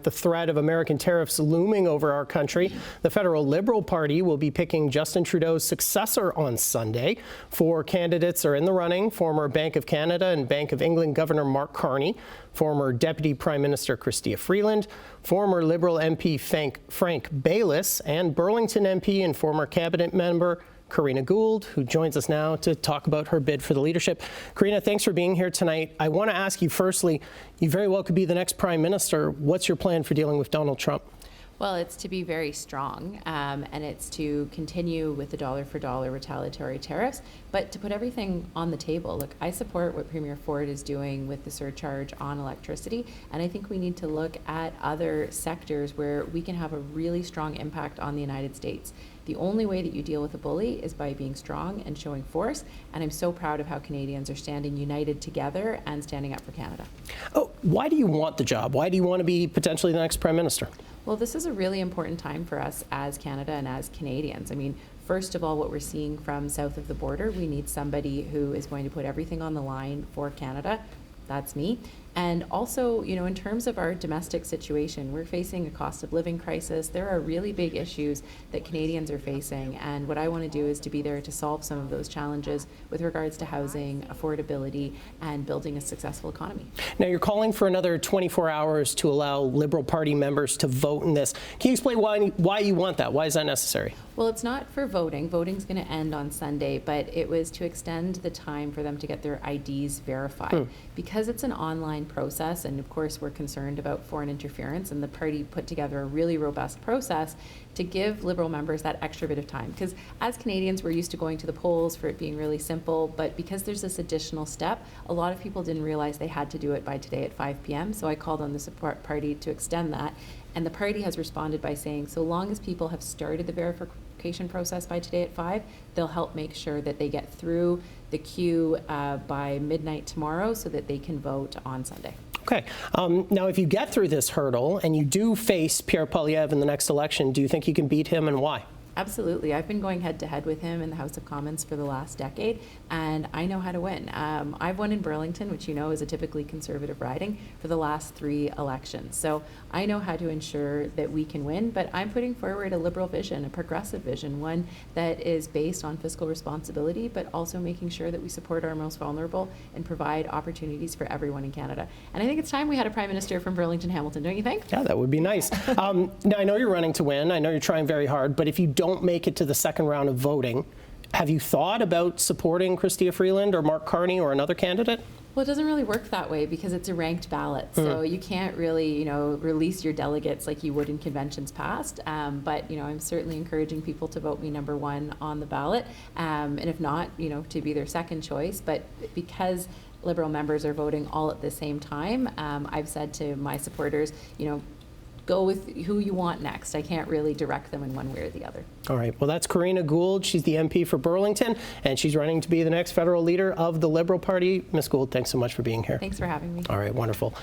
the threat of American tariffs looming over our country, the federal Liberal Party will be picking Justin Trudeau's successor on Sunday. 4 candidates are in the running: former Bank of Canada and Bank of England Governor Mark Carney, former Deputy Prime Minister Chrystia Freeland, former Liberal MP Frank Baylis, and Burlington MP and former cabinet member Karina Gould, who joins us now to talk about her bid for the leadership. Karina, thanks for being here tonight. I want to ask you firstly, you very well could be the next Prime Minister. What's your plan for dealing with Donald Trump? Well, it's to be very strong, and it's to continue with the dollar-for-dollar retaliatory tariffs, but to put everything on the table. Look, I support what Premier Ford is doing with the surcharge on electricity, and I think we need to look at other sectors where we can have a really strong impact on the United States. The only way that you deal with a bully is by being strong and showing force, and I'm so proud of how Canadians are standing united together and standing up for Canada. Oh, why do you want the job? Why do you want to be potentially the next Prime Minister? Well, this is a really important time for us as Canada and as Canadians. I mean, first of all, what we're seeing from south of the border, we need somebody who is going to put everything on the line for Canada. That's me. And also, you know, in terms of our domestic situation, we're facing a cost of living crisis. There are really big issues that Canadians are facing. And what I want to do is to be there to solve some of those challenges with regards to housing, affordability, and building a successful economy. Now, you're calling for another 24 hours to allow Liberal Party members to vote in this. Can you explain why you want that? Why is that necessary? Well, it's not for voting. Voting's going to end on Sunday, but it was to extend the time for them to get their IDs verified. Because it's an online process, and of course we're concerned about foreign interference, and the party put together a really robust process to give Liberal members that extra bit of time. Because as Canadians, we're used to going to the polls for it being really simple, but because there's this additional step, a lot of people didn't realize they had to do it by today at 5 p.m. So I called on the support party to extend that. And the party has responded by saying, so long as people have started the verification process by today at 5, they'll help make sure that they get through the queue by midnight tomorrow so that they can vote on Sunday. Okay. Now, if you get through this hurdle and you do face Pierre Poilievre in the next election, do you think you can beat him, and why? Absolutely. I've been going head-to-head with him in the House of Commons for the last decade, and I know how to win. I've won in Burlington, which you know is a typically conservative riding, for the last 3 elections. So I know how to ensure that we can win, but I'm putting forward a Liberal vision, a progressive vision, one that is based on fiscal responsibility, but also making sure that we support our most vulnerable and provide opportunities for everyone in Canada. And I think it's time we had a Prime Minister from Burlington Hamilton, don't you think? Yeah, that would be nice. Now, I know you're running to win. I know you're trying very hard, but if you don't make it to the second round of voting, have you thought about supporting Chrystia Freeland or Mark Carney or another candidate? Well, it doesn't really work that way because it's a ranked ballot. So you can't really, release your delegates like you would in conventions past. But, I'm certainly encouraging people to vote me number 1 on the ballot. And if not, to be their second choice. But because Liberal members are voting all at the same time, I've said to my supporters, go with who you want next. I can't really direct them in one way or the other. All right. Well, that's Karina Gould. She's the MP for Burlington, and she's running to be the next federal leader of the Liberal Party. Ms. Gould, thanks so much for being here. Thanks for having me. All right. Wonderful.